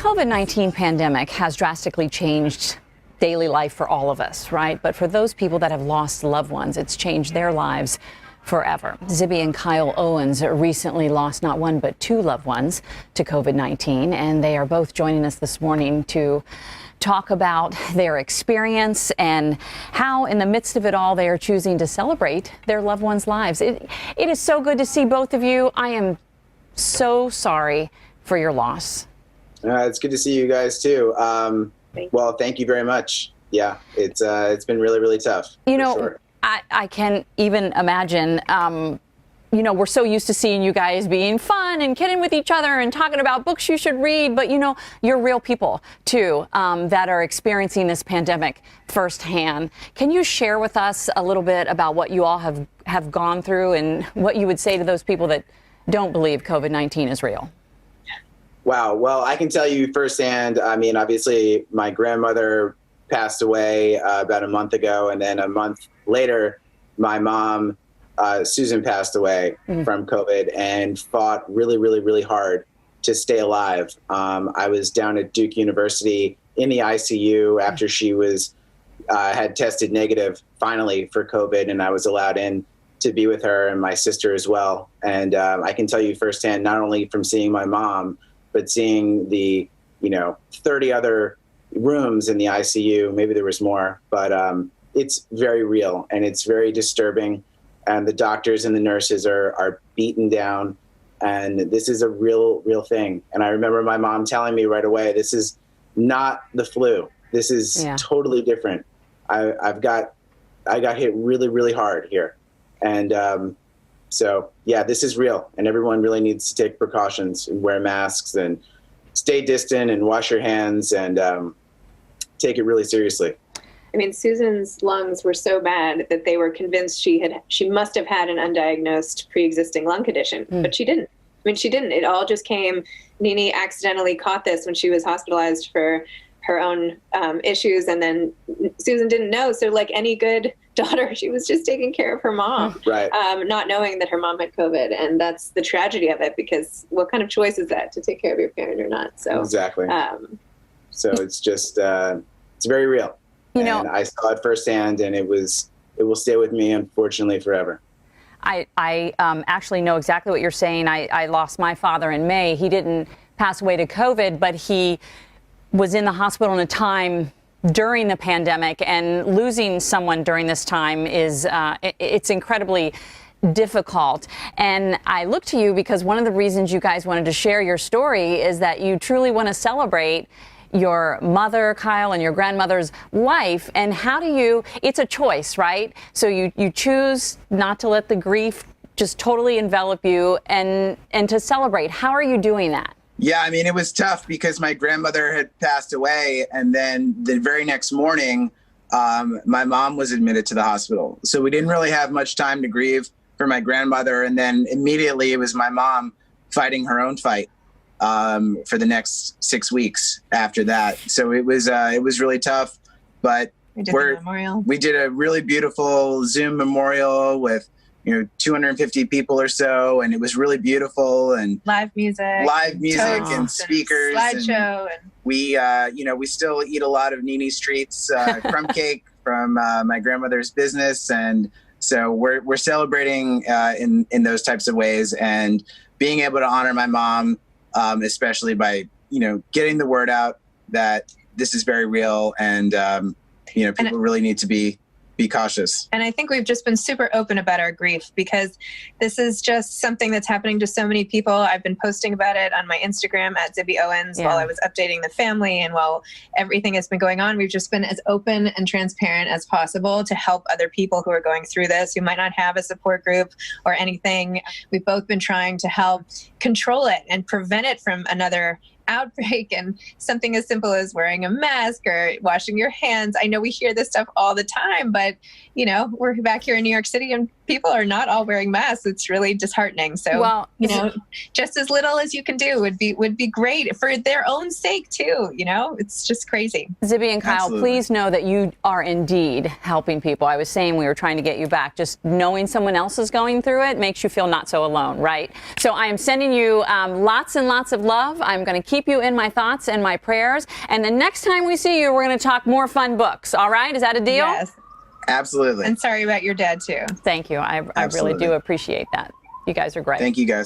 COVID-19 pandemic has drastically changed daily life for all of us, right? But for those people that have lost loved ones, it's changed their lives forever. Zibby and Kyle Owens recently lost not one but two loved ones to COVID-19, and they are both joining us this morning to talk about their experience and how in the midst of it all they are choosing to celebrate their loved ones' lives. It is so good to see both of you. I am so sorry for your loss. It's good to see you guys too. Well, thank you very much. Yeah, it's been really, really tough. You know, sure. I can't even imagine. You know, we're so used to seeing you guys being fun and kidding with each other and talking about books you should read. But, you know, you're real people, too, that are experiencing this pandemic firsthand. Can you share with us a little bit about what you all have gone through and what you would say to those people that don't believe COVID-19 is real? Wow. Well, I can tell you firsthand. I mean, obviously, my grandmother passed away about a month ago. And then a month later, my mom, Susan, passed away from COVID and fought really, really, really hard to stay alive. I was down at Duke University in the ICU after she had tested negative finally for COVID, and I was allowed in to be with her and my sister as well. And I can tell you firsthand, not only from seeing my mom, but seeing the, 30 other rooms in the ICU, maybe there was more, but it's very real and it's very disturbing. And the doctors and the nurses are beaten down. And this is a real thing. And I remember my mom telling me right away, this is not the flu. This is totally different. I got hit really, really hard here. And so, yeah, this is real. And everyone really needs to take precautions and wear masks and stay distant and wash your hands and take it really seriously. I mean, Susan's lungs were so bad that they were convinced she must have had an undiagnosed pre-existing lung condition, but she didn't. I mean, she didn't. It all just came. Nene accidentally caught this when she was hospitalized for her own issues, and then Susan didn't know. So, like any good daughter, she was just taking care of her mom, right? Not knowing that her mom had COVID, and that's the tragedy of it. Because what kind of choice is that, to take care of your parent or not? So exactly. So it's just it's very real. And I saw it firsthand, and it will stay with me, unfortunately, forever. I actually know exactly what you're saying. I lost my father in May. He didn't pass away to COVID, but he was in the hospital in a time during the pandemic, and losing someone during this time is it's incredibly difficult. And I look to you because one of the reasons you guys wanted to share your story is that you truly want to celebrate your mother, Kyle, and your grandmother's life. And how do you, it's a choice, right? So you choose not to let the grief just totally envelop you and to celebrate. How are you doing that? Yeah, I mean, it was tough because my grandmother had passed away. And then the very next morning, my mom was admitted to the hospital. So we didn't really have much time to grieve for my grandmother. And then immediately it was my mom fighting her own fight for the next 6 weeks after that. So it was really tough, but we did a really beautiful Zoom memorial with 250 people or so, and it was really beautiful, and live music and speakers, slideshow, and we we still eat a lot of Nene's Streets crumb cake from my grandmother's business, and so we're celebrating in those types of ways, and being able to honor my mom, especially by getting the word out that this is very real, and people really need to be cautious. And I think we've just been super open about our grief because this is just something that's happening to so many people. I've been posting about it on my Instagram at Zibby Owens while I was updating the family, and while everything has been going on, we've just been as open and transparent as possible to help other people who are going through this, who might not have a support group or anything. We've both been trying to help control it and prevent it from another outbreak, and something as simple as wearing a mask or washing your hands. I know we hear this stuff all the time, but we're back here in New York City and people are not all wearing masks. It's really disheartening. So, just as little as you can do would be great for their own sake too. It's just crazy. Zibby and Kyle, please know that you are indeed helping people. I was saying we were trying to get you back. Just knowing someone else is going through it makes you feel not so alone, right? So I am sending you lots and lots of love. I'm going to keep keep you in my thoughts and my prayers. And the next time we see you, we're going to talk more fun books. All right? Is that a deal? Yes. Absolutely. And sorry about your dad too. Thank you. I really do appreciate that. You guys are great. Thank you, guys.